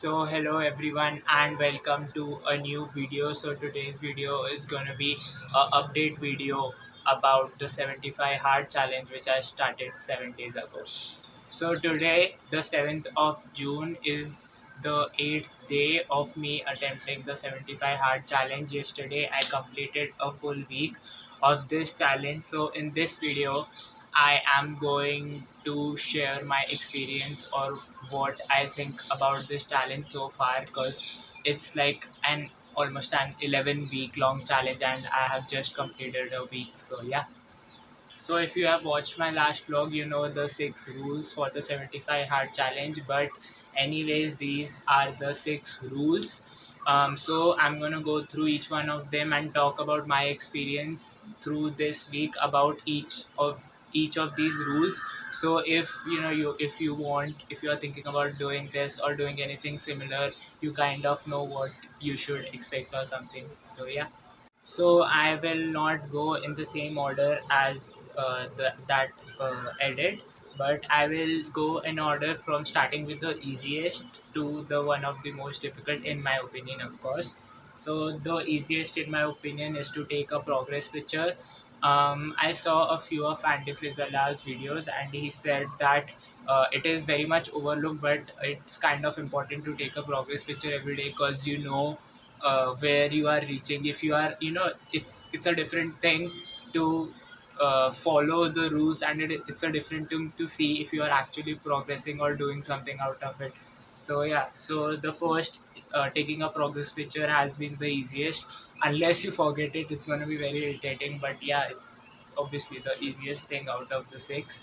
Hello everyone and welcome to a new video. So today's video is going to be a update video about the 75 hard challenge which I started 7 days ago. So today, the 7th of June, is the 8th day of me attempting the 75 hard challenge. Yesterday I completed a full week of this challenge. So in this video I am going to share my experience or what I think about this challenge so far, because it's like an almost an 11-week long challenge and I have just completed a week. So yeah. So if you have watched my last vlog, you know the 6 rules for the 75 hard challenge. But anyways, these are the 6 rules. So I'm gonna go through each one of them and talk about my experience through this week about each of these rules. So if you want, if you are thinking about doing this or doing anything similar, you kind of know what you should expect or something. So yeah. So I will not go in the same order as that edit, but I will go in order from starting with the easiest to the one of the most difficult in my opinion, of course. So the easiest in my opinion is to take a progress picture. I saw a few of Andy Frizzala's videos and he said that it is very much overlooked, but it's kind of important to take a progress picture every day, because where you are reaching. If you are, it's a different thing to follow the rules, and it's a different thing to see if you are actually progressing or doing something out of it. So yeah, so the first, taking a progress picture, has been the easiest. Unless you forget it, it's going to be very irritating, but yeah, it's obviously the easiest thing out of the 6.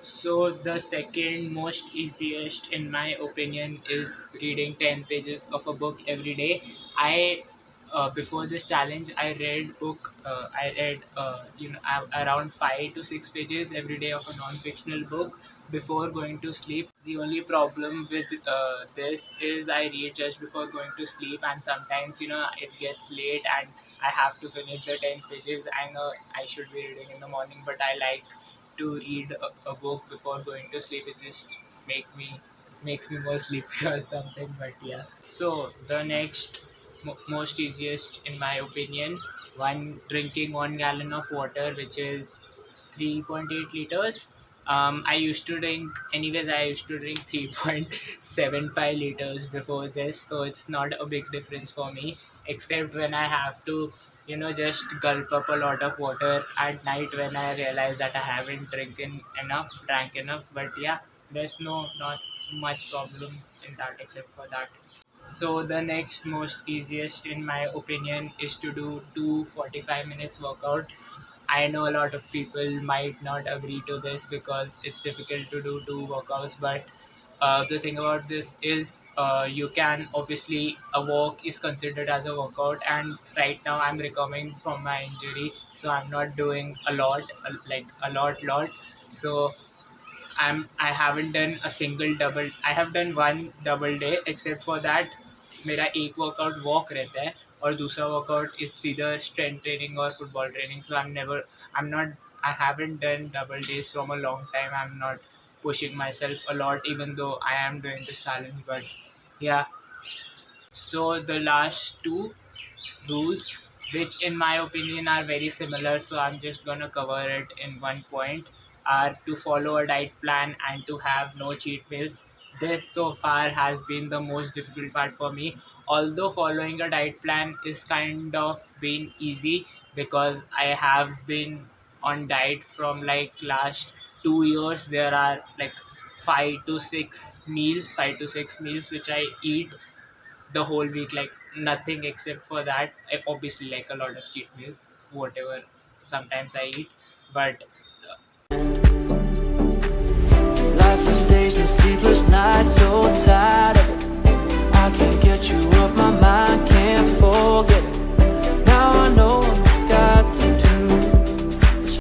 So the second most easiest in my opinion is reading 10 pages of a book every day. I Before this challenge, I read around 5 to 6 pages every day of a non-fictional book before going to sleep. The only problem with this is I read just before going to sleep, and sometimes it gets late and I have to finish the 10 pages. I know I should be reading in the morning, but I like to read a book before going to sleep. It just makes me more sleepy or something. But yeah. So the next most easiest in my opinion, one, drinking 1 gallon of water, which is 3.8 liters. I used to drink 3.75 liters before this, so it's not a big difference for me, except when I have to, just gulp up a lot of water at night when I realize that I haven't drank enough. But yeah, there's not much problem in that except for that. So the next most easiest in my opinion is to do 2 45 minutes workout. I know a lot of people might not agree to this because it's difficult to do 2 workouts, but the thing about this is, you can obviously, a walk is considered as a workout, and right now I'm recovering from my injury, so I'm not doing a lot, like a lot. So I haven't done a single double. I have done one double day, except for that मेरा एक workout walk रहता है और दूसरा workout it's either strength training or football training. So I'm not I haven't done double days from a long time. I'm not pushing myself a lot, even though I am doing this challenge. But yeah, so the last two rules, which in my opinion are very similar, so I'm just gonna cover it in one point, are to follow a diet plan and to have no cheat meals. This so far has been the most difficult part for me. Although following a diet plan is kind of been easy, because I have been on diet from like last 2 years. There are like 5 to 6 meals which I eat the whole week, like nothing except for that. Obviously, like a lot of cheat meals, whatever sometimes I eat, but Lifeless days and sleepless nights, oh